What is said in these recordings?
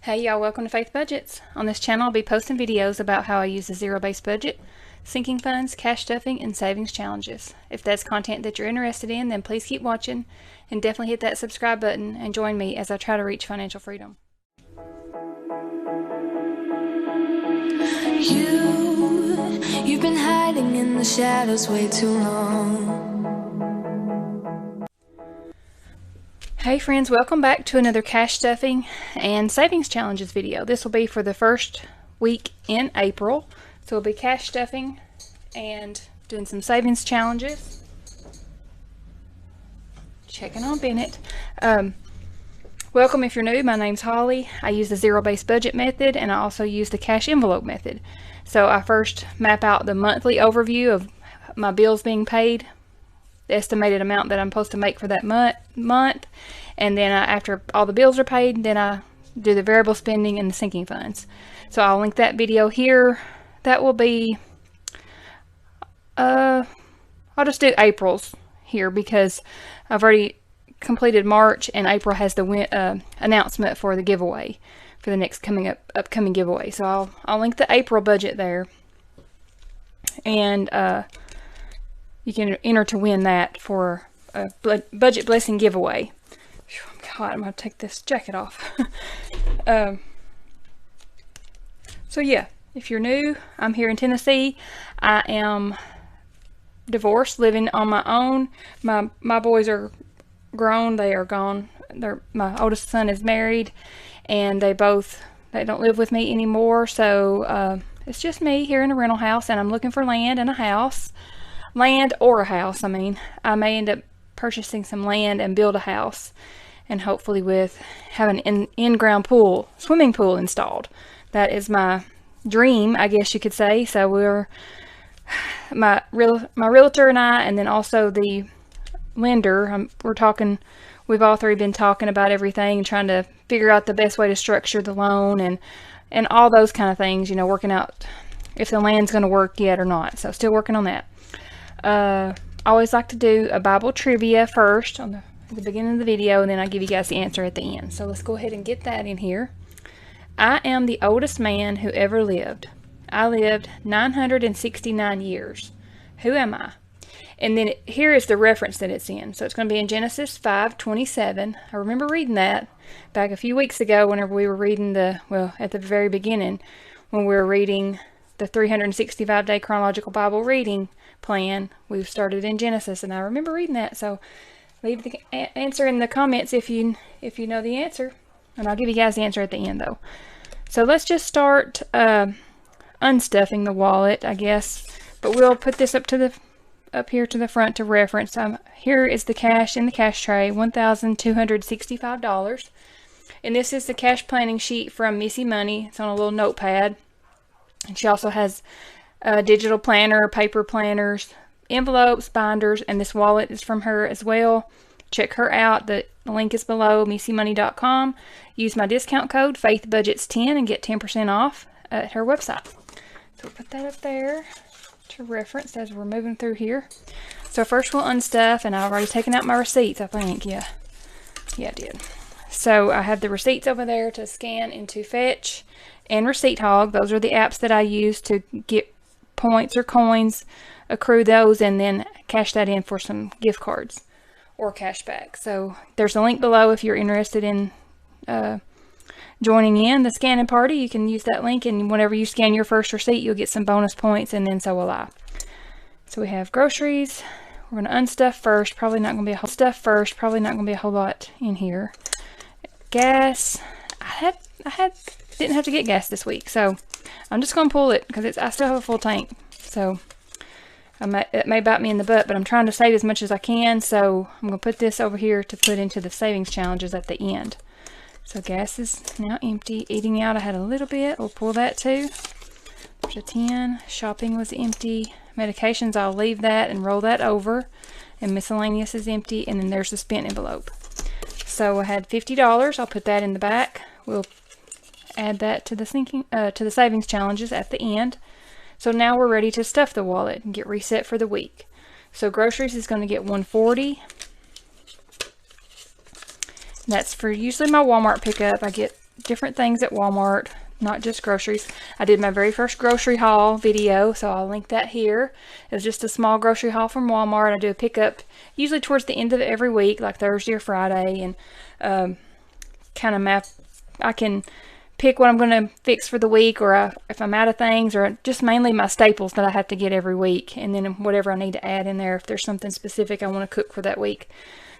Hey y'all, welcome to Faith Budgets. On this channel I'll be posting videos about how I use the zero-based budget, sinking funds, cash stuffing, and savings challenges. If that's content that you're interested in, then please keep watching and definitely hit that subscribe button and join me as I try to reach financial freedom. You've been hiding in the shadows way too long. Hey friends, welcome back to another cash stuffing and savings challenges video. This will be for the first week in April. So we'll be cash stuffing and doing some savings challenges. Checking on Bennett. Welcome if you're new. My name's Holly. I use the zero-based budget method and I also use the cash envelope method. So I first map out the monthly overview of my bills being paid, the estimated amount that I'm supposed to make for that month, and then after all the bills are paid, then I do the variable spending and the sinking funds. So I'll link that video here. That will be I'll just do April's here because I've already completed March and April has the announcement for the giveaway for the next upcoming giveaway. So I'll link the April budget there, and you can enter to win that for a budget blessing giveaway. God, I'm going to take this jacket off. So yeah, if you're new, I'm here in Tennessee. I am divorced, living on my own. My boys are grown. They are gone. My oldest son is married, and they don't live with me anymore. So it's just me here in a rental house, and I'm looking for land and a house. Land or a house. I mean, I may end up purchasing some land and build a house, and hopefully have an in-ground swimming pool installed. That is my dream, I guess you could say. So my realtor and I, and then also the lender, we've all three been talking about everything and trying to figure out the best way to structure the loan and all those kind of things, working out if the land's going to work yet or not. So still working on that. I always like to do a Bible trivia first at the beginning of the video, and then I give you guys the answer at the end. So let's go ahead and get that in here. I am the oldest man who ever lived. I lived 969 years. Who am I? And then here is the reference that it's in. So it's going to be in Genesis 5:27. I remember reading that back a few weeks ago whenever we were reading at the very beginning, when we were reading the 365-day chronological Bible reading plan. We started in Genesis, and I remember reading that. So leave the answer in the comments if you know the answer, and I'll give you guys the answer at the end though. So let's just start unstuffing the wallet, I guess, but we'll put this up here to the front to reference. Here is the cash in the cash tray, $1,265, and this is the cash planning sheet from Missy Money. It's on a little notepad, and she also has a digital planner, paper planners, envelopes, binders, and this wallet is from her as well. Check her out. The link is below, missymoney.com. Use my discount code FaithBudgets10 and get 10% off at her website. So we'll put that up there to reference as we're moving through here. So first we'll unstuff, and I've already taken out my receipts, I think. Yeah, I did. So I have the receipts over there to scan into Fetch and Receipt Hog. Those are the apps that I use to get points or coins, accrue those, and then cash that in for some gift cards or cash back. So there's a link below if you're interested in joining in the scanning party. You can use that link, and whenever you scan your first receipt, you'll get some bonus points, and then so will I. So we have groceries. We're going to unstuff first. Probably not going to be a whole lot in here. Gas. I didn't have to get gas this week, so I'm just going to pull it because I still have a full tank. So it may bite me in the butt, but I'm trying to save as much as I can. So I'm going to put this over here to put into the savings challenges at the end. So gas is now empty. Eating out, I had a little bit. We'll pull that too. There's a 10. Shopping was empty. Medications, I'll leave that and roll that over. And miscellaneous is empty. And then there's the spent envelope. So I had $50. I'll put that in the back. We'll add that to the savings challenges at the end. So now we're ready to stuff the wallet and get reset for the week. So groceries is going to get $140. That's for usually my Walmart pickup. I get different things at Walmart, not just groceries. I did my very first grocery haul video, so I'll link that here. It was just a small grocery haul from Walmart. I do a pickup usually towards the end of every week, like Thursday or Friday, and kind of map. I can pick what I'm going to fix for the week, or if I'm out of things, or just mainly my staples that I have to get every week, and then whatever I need to add in there if there's something specific I want to cook for that week.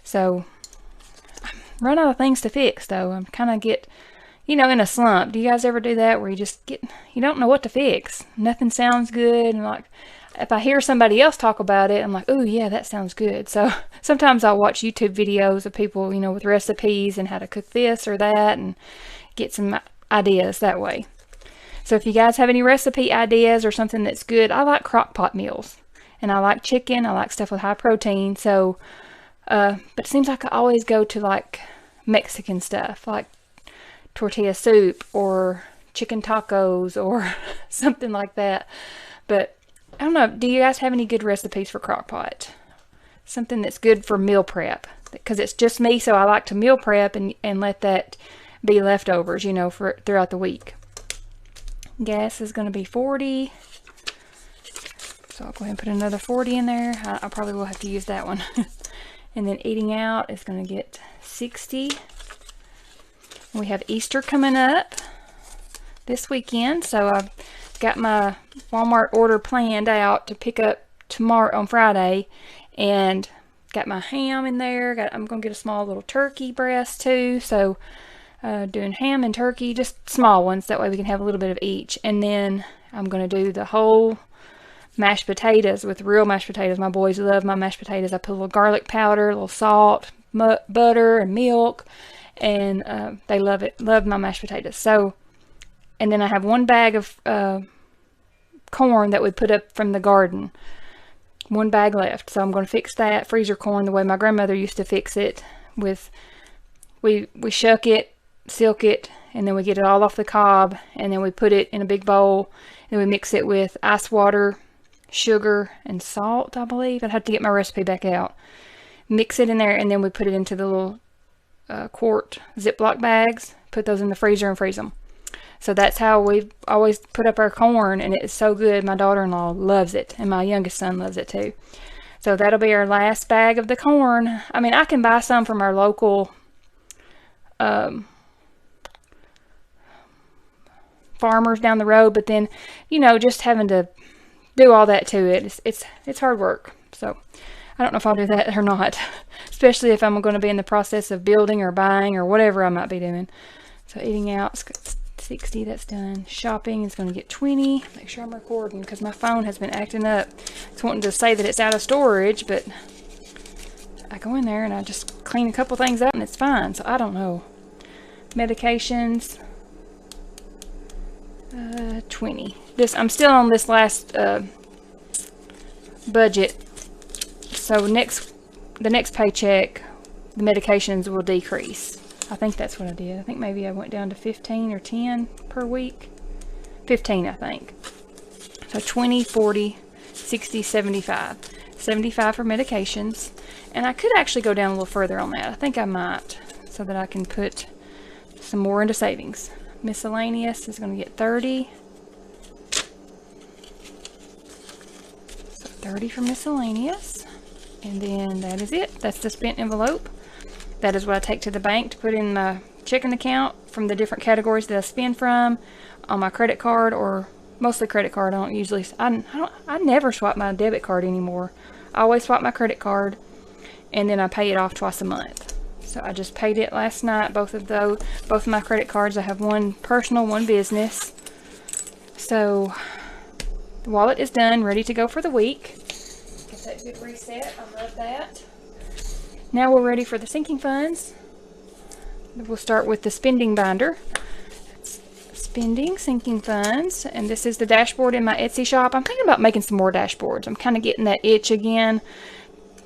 So I run out of things to fix, though. I'm kind of get, in a slump. Do you guys ever do that, where you don't know what to fix? Nothing sounds good, and like, if I hear somebody else talk about it, I'm like, oh yeah, that sounds good. So sometimes I'll watch YouTube videos of people, with recipes and how to cook this or that, and get some ideas that way. So if you guys have any recipe ideas or something that's good, I like crock pot meals, and I like chicken. I like stuff with high protein. So, but it seems like I always go to like Mexican stuff, like tortilla soup or chicken tacos or something like that. But I don't know, do you guys have any good recipes for crock pot? Something that's good for meal prep, because it's just me, so I like to meal prep and let that be leftovers, for throughout the week. Gas is going to be 40, so I'll go ahead and put another 40 in there. I probably will have to use that one. And then eating out is going to get 60. We have Easter coming up this weekend, so I've got my Walmart order planned out to pick up tomorrow on Friday, and got my ham in there. I'm going to get a small little turkey breast too, so doing ham and turkey, just small ones, that way we can have a little bit of each. And then I'm going to do the whole mashed potatoes with real mashed potatoes. My boys love my mashed potatoes. I put a little garlic powder, a little salt, butter, and milk, and they love it. Love my mashed potatoes. So, and then I have one bag of corn that we put up from the garden. One bag left, so I'm going to fix that freezer corn the way my grandmother used to fix it. With we shuck it, silk it, and then we get it all off the cob, and then we put it in a big bowl, and we mix it with ice water, sugar, and salt, I believe. I'd have to get my recipe back out. Mix it in there, and then we put it into the little quart Ziploc bags, put those in the freezer and freeze them. So that's how we've always put up our corn, and it's so good. My daughter-in-law loves it, and my youngest son loves it too. So that'll be our last bag of the corn. I mean, I can buy some from our local farmers down the road, but then, just having to do all that to it, it's hard work. So I don't know if I'll do that or not, especially if I'm going to be in the process of building or buying or whatever I might be doing. So eating out, 60, that's done. Shopping is going to get 20. Make sure I'm recording, because my phone has been acting up. It's wanting to say that it's out of storage, but I go in there and I just clean a couple things up and it's fine. So I don't know. Medications, 20. I'm still on this last budget. So the next paycheck, the medications will decrease. I think that's what I did. I think maybe I went down to 15 or 10 per week. 15, I think. So 20, 40, 60, 75. 75 for medications. And I could actually go down a little further on that. I think I might, so that I can put some more into savings. Miscellaneous is going to get 30. So 30 for miscellaneous. And then that is it. That's the spent envelope. That is what I take to the bank to put in my checking account from the different categories that I spend from on my credit card, or mostly credit card. I never swipe my debit card anymore. I always swipe my credit card, and then I pay it off twice a month. So I just paid it last night, both of my credit cards. I have one personal, one business. So the wallet is done, ready to go for the week. Get that good reset. I love that. Now we're ready for the sinking funds. We'll start with the spending binder. Spending, sinking funds, and this is the dashboard in my Etsy shop. I'm thinking about making some more dashboards. I'm kind of getting that itch again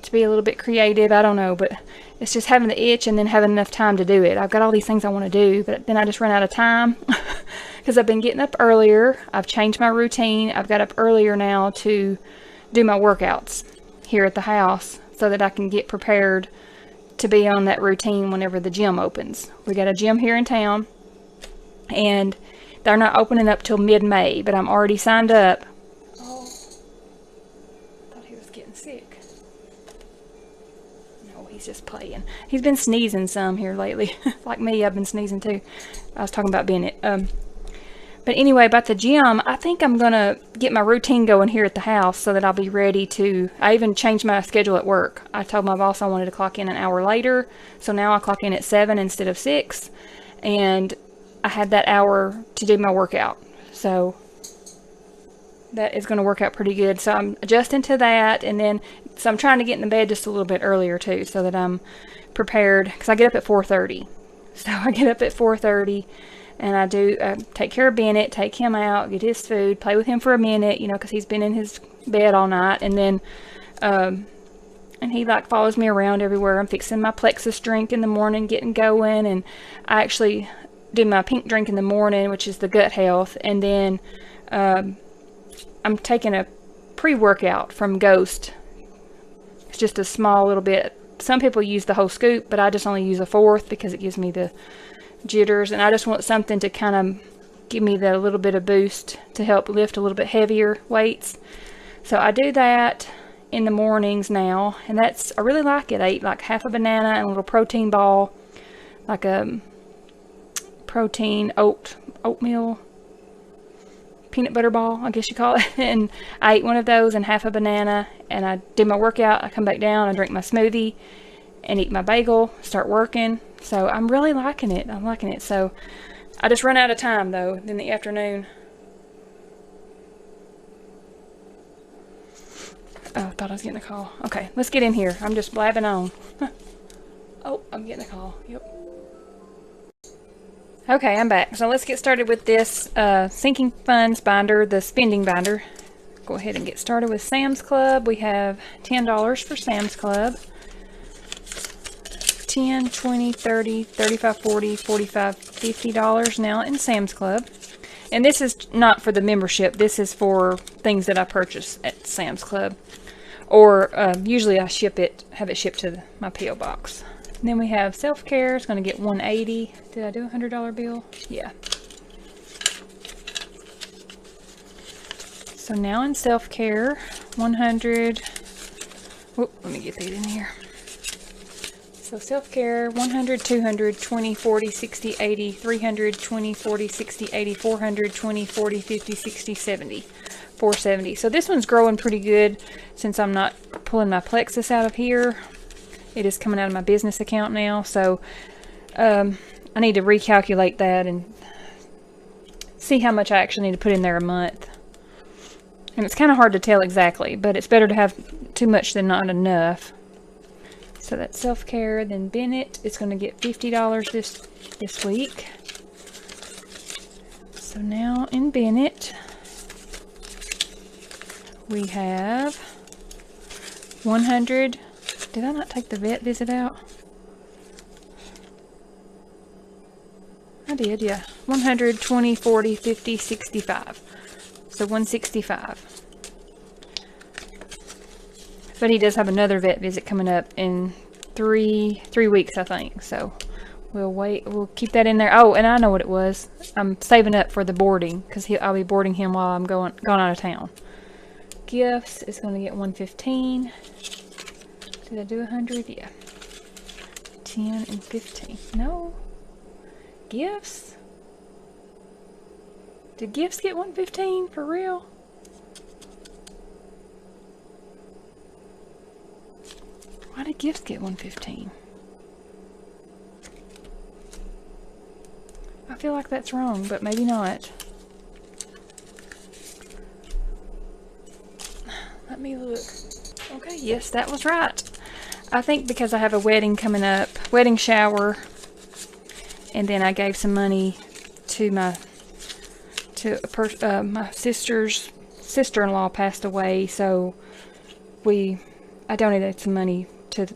to be a little bit creative. I don't know, but it's just having the itch and then having enough time to do it. I've got all these things I want to do, but then I just run out of time because I've been getting up earlier. I've changed my routine. I've got up earlier now to do my workouts here at the house, so that I can get prepared to be on that routine whenever the gym opens. We got a gym here in town, and they're not opening up till mid-May, but I'm already signed up. Oh, I thought he was getting sick. No, he's just playing. He's been sneezing some here lately. Like me, I've been sneezing too. I was talking about Bennett. But anyway, about the gym, I think I'm going to get my routine going here at the house so that I'll be ready to... I even changed my schedule at work. I told my boss I wanted to clock in an hour later, so now I clock in at 7 instead of 6. And I had that hour to do my workout. So that is going to work out pretty good. So I'm adjusting to that, and then... So I'm trying to get in the bed just a little bit earlier too, so that I'm prepared, because I get up at 4:30. So I get up at 4:30. And I do take care of Bennett, take him out, get his food, play with him for a minute, you know, because he's been in his bed all night. And then, and he like follows me around everywhere. I'm fixing my Plexus drink in the morning, getting going. And I actually do my pink drink in the morning, which is the gut health. And then I'm taking a pre-workout from Ghost. It's just a small little bit. Some people use the whole scoop, but I just only use a fourth because it gives me the jitters, and I just want something to kind of give me the little bit of boost to help lift a little bit heavier weights. So I do that in the mornings now, and I really like it. I eat like half a banana and a little protein ball, like a protein oatmeal peanut butter ball, I guess you call it. And I eat one of those and half a banana, and I do my workout. I come back down, I drink my smoothie and eat my bagel, start working. So I'm really liking it. I'm liking it. So I just run out of time though in the afternoon. Oh, I thought I was getting a call. Okay, let's get in here. I'm just blabbing on. Oh, I'm getting a call. Yep. Okay, I'm back. So let's get started with this sinking funds binder, the spending binder. Go ahead and get started with Sam's Club. We have $10 for Sam's Club. 10, 20, 30, 35, 40, 45, $50 now in Sam's Club. And this is not for the membership. This is for things that I purchase at Sam's Club. Or usually I have it shipped to my P.O. box. And then we have self-care. It's going to get $180. Did I do a $100 bill? Yeah. So now in self-care, 100. Whoop, let me get these in here. So self-care, 100, 200, 20, 40, 60, 80, 300, 20, 40, 60, 80, 400, 20, 40, 50, 60, 70, 470. So this one's growing pretty good since I'm not pulling my Plexus out of here. It is coming out of my business account now. So I need to recalculate that and see how much I actually need to put in there a month. And it's kind of hard to tell exactly, but it's better to have too much than not enough. So that's self-care. Then Bennett is going to get $50 this week. So now in Bennett, we have 100. Did I not take the vet visit out? I did, yeah. 100, 20, 40, 50, 65. So 165. But he does have another vet visit coming up in three weeks, I think. So we'll wait. We'll keep that in there. Oh, and I know what it was. I'm saving up for the boarding because I'll be boarding him while I'm gone out of town. Gifts is going to get $115. Did I do 100? Yeah. 10 and 15. No. Gifts. Did gifts get $115 for real? Why did gifts get $115? I feel like that's wrong, but maybe not. Let me look. Okay, yes, that was right. I think because I have a wedding coming up, wedding shower, and then I gave some money to my sister's sister-in-law passed away, so I donated some money to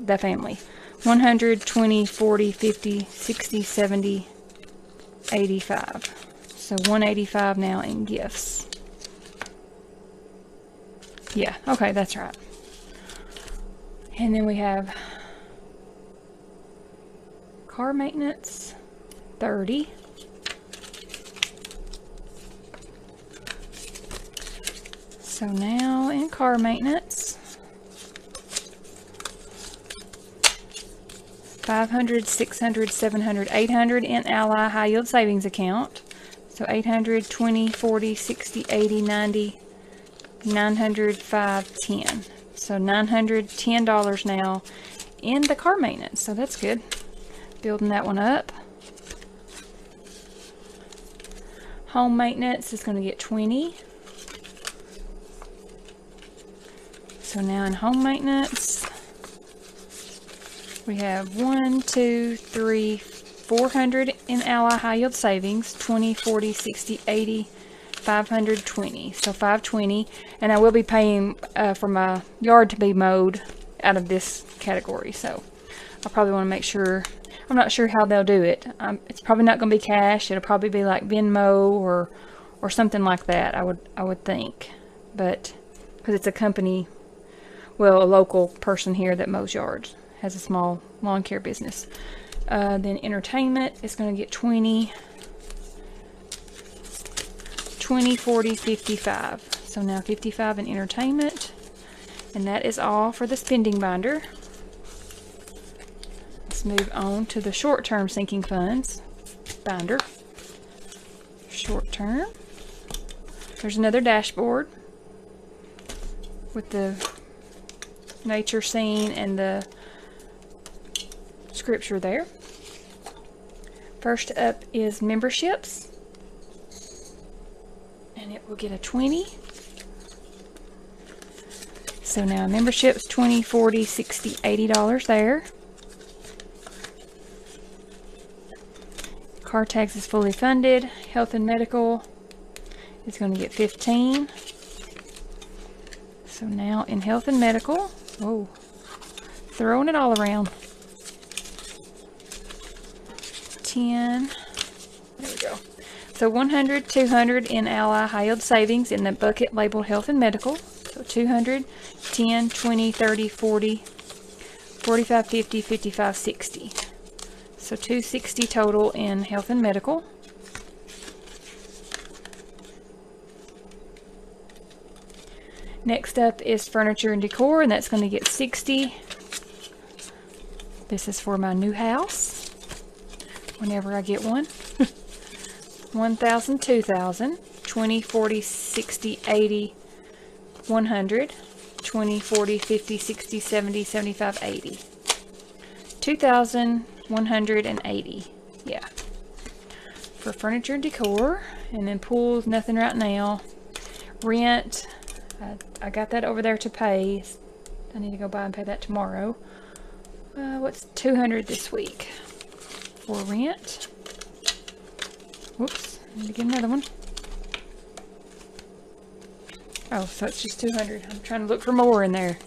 that family. 100, 20, 40, 50, 60, 70, 85. So 185 now in gifts. Yeah, okay, that's right. And then we have car maintenance, 30. So now in car maintenance, 500, 600, 700, 800 in Ally High Yield Savings Account. So 800, 20, 40, 60, 80, 90, 900, 5, 10. So $910 now in the car maintenance. So that's good. Building that one up. Home maintenance is going to get 20. So now in home maintenance, we have 1, 2, 3, 400 in Ally High Yield Savings, 20, 40, 60, 80, 520. So 520, and I will be paying for my yard to be mowed out of this category. So I probably want to make sure. I'm not sure how they'll do it. It's probably not going to be cash. It'll probably be like Venmo or something like that. I would think, but because it's a company, well, a local person here that mows yards, has a small lawn care business. Then entertainment is going to get 20, 40, 55. So now 55 in entertainment, and that is all for the spending binder. Let's move on to the short-term sinking funds binder. Short-term. There's another dashboard with the nature scene and the scripture there. First up is memberships, and it will get a 20. So now memberships, 20, 40, 60, $80 there. Car tax is fully funded. Health and medical is going to get 15. So now in health and medical, oh, throwing it all around. 10. There we go. So 100, 200 in Ally High Yield Savings in the bucket labeled health and medical. So 200, 10, 20, 30, 40, 45, 50, 55, 60. So 260 total in health and medical. Next up is furniture and decor, and that's going to get 60. This is for my new house, whenever I get one. 1,000, 2,000, 20, 40, 60, 80, 100, 20, 40, 50, 60, 70, 75, 80. 2,180, yeah, for furniture and decor. And then pools, nothing right now. Rent, I got that over there to pay. I need to go by and pay that tomorrow. What's 200 this week for rent? Whoops, I need to get another one. Oh, so it's just 200. I'm trying to look for more in there.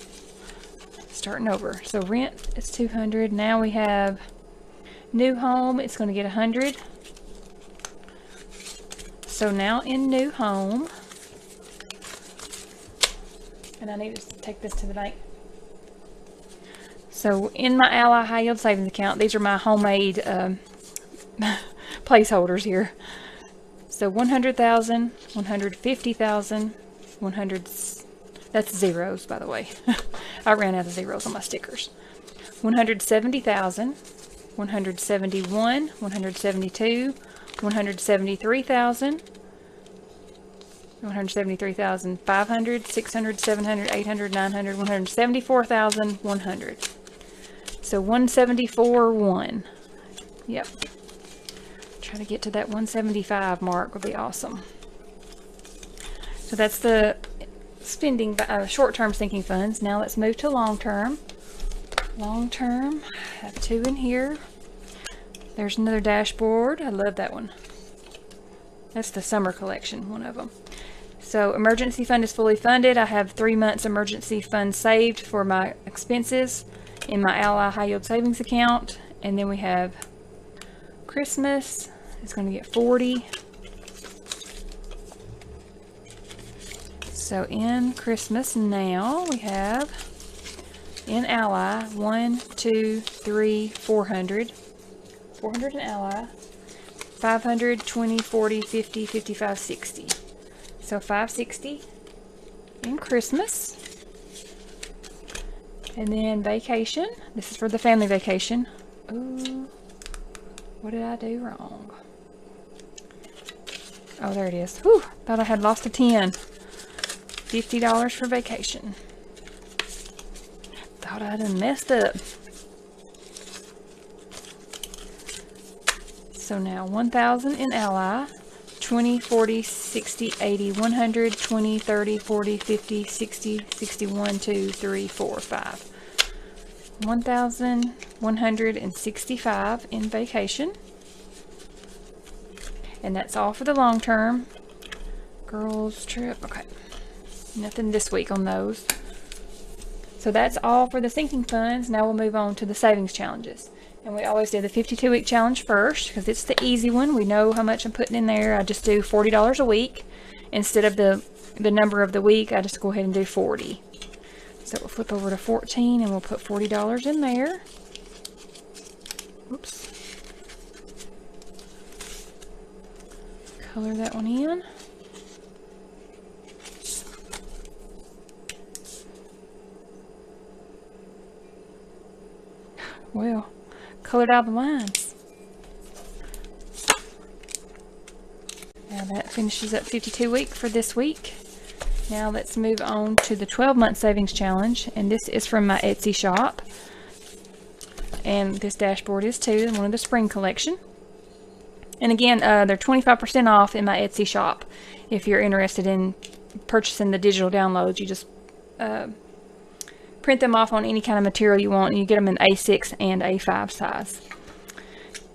Starting over. So rent is 200. Now we have new home. It's going to get 100. So now in new home, and I need to take this to the bank. So in my Ally High Yield Savings Account, these are my homemade placeholders here. So 100,000, 150,000, 100. That's zeros, by the way. I ran out of zeros on my stickers. 170,000, 171, 172, 173,000, 173,500, 600, 700, 800, 900, 174,100. So 174.1. Yep. Try to get to that 175 mark would be awesome. So that's the spending short-term sinking funds. Now let's move to long-term. Long-term, I have 2 in here. There's another dashboard. I love that one. That's the summer collection, one of them. So emergency fund is fully funded. I have 3 months emergency fund saved for my expenses in my Ally High Yield Savings Account. And then we have Christmas. It's going to get 40. So in Christmas now we have in Ally 1, 2, 3, 400. 400 in Ally. 500, 20, 40, 50, 55, 60. So 560 and Christmas. And then vacation. This is for the family vacation. Ooh, what did I do wrong? Oh, there it is. Whew, thought I had lost a 10. $50 for vacation. Thought I done messed up. So now 1,000 in Ally. 20, 40, 60, 80, 100, 20, 30, 40, 50, 60, 61, 2, 3, 4, 5. 1,165 in vacation. And that's all for the long term. Girls trip. Okay. Nothing this week on those. So that's all for the sinking funds. Now we'll move on to the savings challenges. And we always do the 52-week challenge first because it's the easy one. We know how much I'm putting in there. I just do $40 a week. Instead of the number of the week, I just go ahead and do 40. So we'll flip over to 14 and we'll put $40 in there. Oops. Color that one in. Well, colored out the lines. Now that finishes up 52 week for this week. Now let's move on to the 12-month savings challenge, and this is from my Etsy shop. And this dashboard is too, one of the spring collection. And again, they're 25% off in my Etsy shop. If you're interested in purchasing the digital downloads, you just print them off on any kind of material you want, and you get them in A6 and A5 size.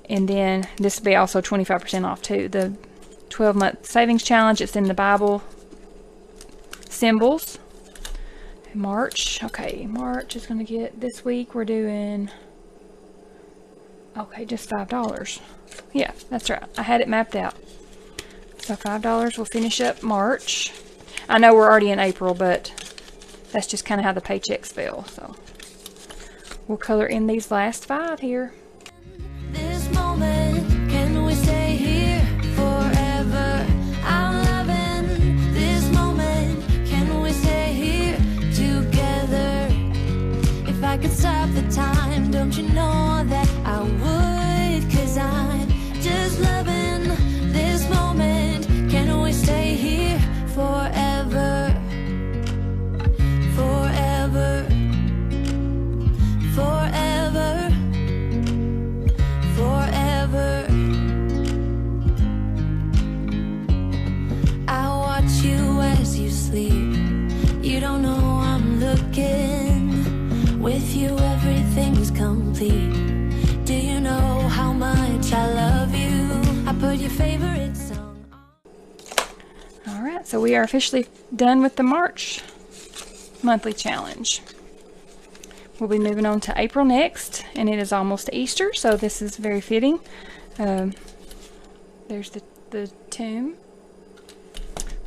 And then this will be also 25% off too. The 12-month savings challenge, it's in the Bible symbols. March, okay, March is going to get, this week we're doing, okay, just $5. Yeah, that's right. I had it mapped out. So $5 will finish up March. I know we're already in April, but that's just kind of how the paychecks fell. So we'll color in these last 5 here. This moment, can we stay here forever? I'm loving this moment. Can we stay here together? If I could stop the time, don't you know that I would? 'Cause I'm just loving this moment. Can we stay here forever? Forever. Forever. Forever. I watch you as you sleep. You don't know I'm looking. With you everything's complete. Do you know how much I love you? I put your favorite song on. Alright, so we are officially done with the March monthly challenge. We'll be moving on to April next, and it is almost Easter, so this is very fitting. There's the tomb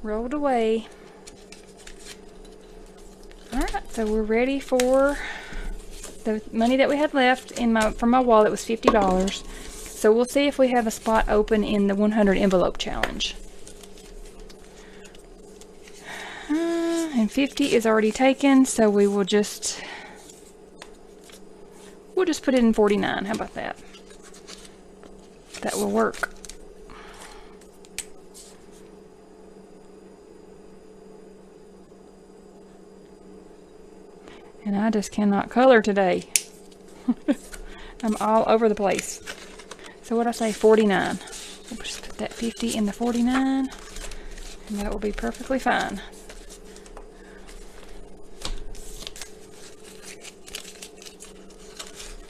rolled away. Alright, so we're ready for the money that we had left in from my wallet was $50. So we'll see if we have a spot open in the 100 envelope challenge. And 50 is already taken, so we will just put it in 49. How about that? That will work. And I just cannot color today. I'm all over the place. So what I say, 49. We'll just put that 50 in the 49, and that will be perfectly fine.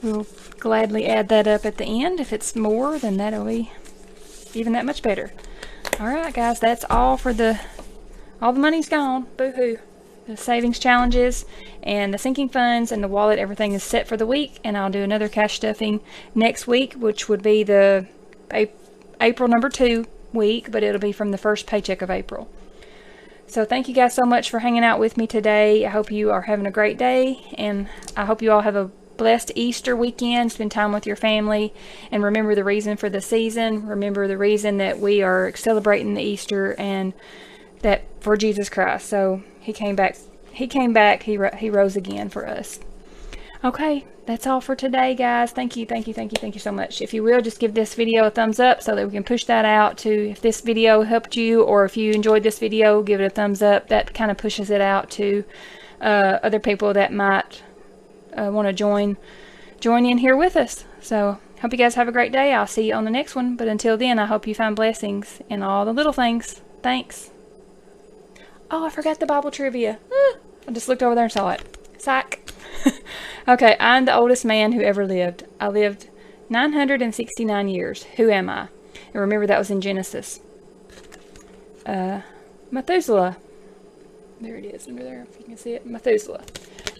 We'll gladly add that up at the end. If it's more, then that'll be even that much better. Alright guys, that's all for all the money's gone. Boo-hoo. The savings challenges and the sinking funds and the wallet, everything is set for the week, and I'll do another cash stuffing next week, which would be the April number 2 week, but it'll be from the first paycheck of April. So thank you guys so much for hanging out with me today. I hope you are having a great day, and I hope you all have a blessed Easter weekend. Spend time with your family, and remember the reason for the season. Remember the reason that we are celebrating the Easter, and that for Jesus Christ. So he came back. He rose again for us. Okay, that's all for today, guys. Thank you so much. If you will, just give this video a thumbs up so that we can push that out to, if this video helped you, or if you enjoyed this video, give it a thumbs up. That kind of pushes it out to other people that might want to join in here with us. So hope you guys have a great day. I'll see you on the next one. But until then, I hope you find blessings in all the little things. Thanks. Oh, I forgot the Bible trivia. I just looked over there and saw it. Psych. Okay, I'm the oldest man who ever lived. I lived 969 years. Who am I? And remember, that was in Genesis. Methuselah. There it is, under there, if you can see it. Methuselah.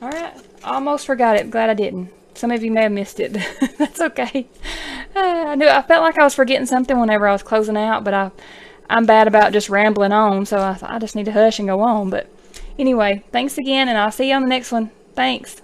Alright, almost forgot it. Glad I didn't. Some of you may have missed it. That's okay. I felt like I was forgetting something whenever I was closing out, but I'm bad about just rambling on, so I thought I just need to hush and go on. But anyway, thanks again, and I'll see you on the next one. Thanks.